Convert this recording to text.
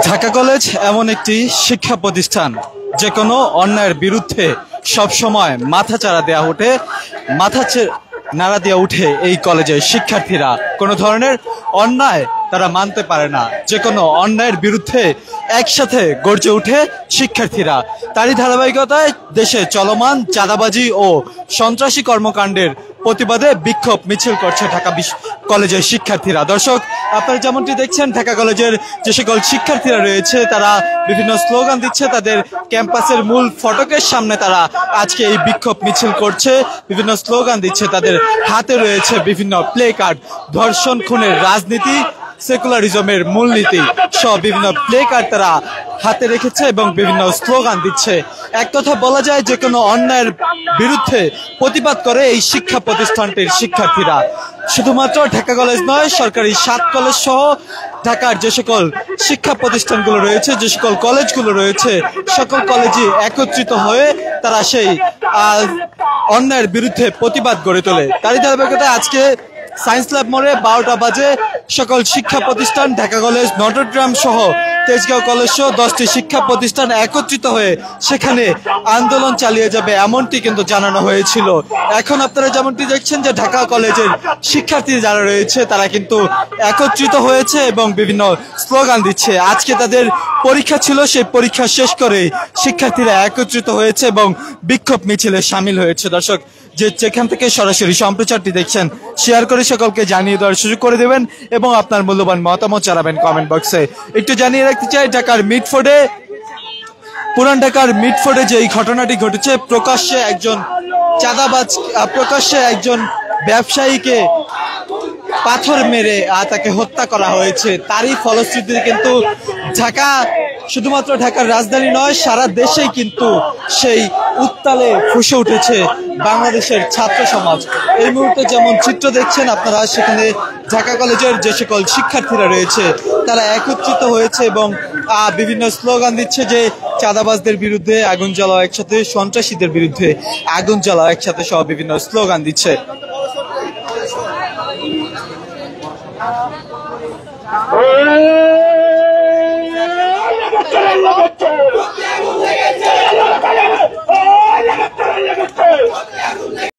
Dhaka college এমন একটি শিক্ষা প্রতিষ্ঠান যে কোনো অন্যায়ের বিরুদ্ধে সবসময় নাড়া দেওয়া উঠে এই কলেজের শিক্ষার্থীরা কোনো ধরনের অন্যায় তারা মানতে পারে না। যে কোনো অন্যায়ের বিরুদ্ধে একসাথে গর্জে উঠে শিক্ষার্থীরা। তারই ধারাবাহিকতায় দেশে চলমান চাঁদাবাজি ও সন্ত্রাসী কর্মকাণ্ডের প্রতিবাদে বিক্ষোভ মিছিল করছে ঢাকা কলেজের শিক্ষার্থীরা। দর্শক, আপনারা যেমনটি দেখছেন, ঢাকা কলেজের যে সকল শিক্ষার্থীরা রয়েছে তারা বিভিন্ন স্লোগান দিচ্ছে। তাদের ক্যাম্পাসের মূল ফটকের সামনে তারা আজকে এই বিক্ষোভ মিছিল করছে, বিভিন্ন স্লোগান দিচ্ছে। তাদের হাতে রয়েছে বিভিন্ন প্লে কার্ড, ধর্ষণ খুনের রাজনীতি, সেকুলারিজমের মূলনীতি সব বিভিন্ন প্লে কার্ড তারা হাতে রেখেছে এবং বিভিন্ন স্লোগান দিচ্ছে। এক কথা বলা যায়, যে কোনো অন্যায়ের বিরুদ্ধে প্রতিবাদ করে এই শিক্ষা প্রতিষ্ঠানটির শিক্ষার্থীরা। শুধুমাত্র ঢাকা কলেজ নয়, সরকারি 7 কলেজ সহ ঢাকার যে সকল শিক্ষা প্রতিষ্ঠানগুলো রয়েছে, যে সকল কলেজগুলো রয়েছে, সকল কলেজই একত্রিত হয়ে তারা সেই অন্যায়ের বিরুদ্ধে প্রতিবাদ গড়ে তোলে। তারই ধারাবাহিকতায় আজকে সায়েন্স ল্যাব মোড়ে 12টা বাজে সকল শিক্ষা প্রতিষ্ঠান, ঢাকা কলেজ, নটরডেম সহ তেজগাঁও কলেজ সহ 10টি শিক্ষা প্রতিষ্ঠান একত্রিত হয়ে সেখানে আন্দোলন চালিয়ে যাবে, এমনটি কিন্তু জানানো হয়েছিল। এখন আপনারা যেমনটি দেখছেন যে ঢাকা কলেজের শিক্ষার্থী যারা রয়েছে তারা কিন্তু একত্রিত হয়েছে এবং বিভিন্ন স্লোগান দিচ্ছে। আজকে তাদের পরীক্ষা ছিল, সেই পরীক্ষা শেষ করে শিক্ষার্থীরা একত্রিত হয়েছে এবং বিক্ষোভ মিছিলে সামিল হয়েছে। দর্শক, যেখান থেকে সরাসরি সম্প্রচারটি দেখছেন, শেয়ার করে সকলকে জানিয়ে দেওয়ার সুযোগ করে দেবেন এবং আপনার মূল্যবান মতামত জানাবেন কমেন্ট বক্সে। একটু জানিয়ে রাখতে চাই, পুরান ঢাকার মিটফোর্ডে যে এই ঘটনাটি ঘটেছে, প্রকাশ্যে একজন ব্যবসায়ীকে পাথর মেরে তাকে হত্যা করা হয়েছে। তারই ফলশ্রুতিতে কিন্তু শুধুমাত্র ঢাকার রাজধানী নয়, সারা দেশেই কিন্তু সেই উত্তালে ফুঁসে উঠেছে বাংলাদেশের ছাত্র সমাজ। এই মুহূর্তে যেমন চিত্র দেখছেন আপনারা, সেখানে ঢাকা কলেজের যে সকল শিক্ষার্থীরা রয়েছে তারা একত্রিত হয়েছে এবং বিভিন্ন স্লোগান দিচ্ছে যে চাঁদাবাজদের বিরুদ্ধে আগুন জ্বালাও একসাথে, সন্ত্রাসীদের বিরুদ্ধে আগুন জ্বালাও একসাথে সহ বিভিন্ন স্লোগান দিচ্ছে।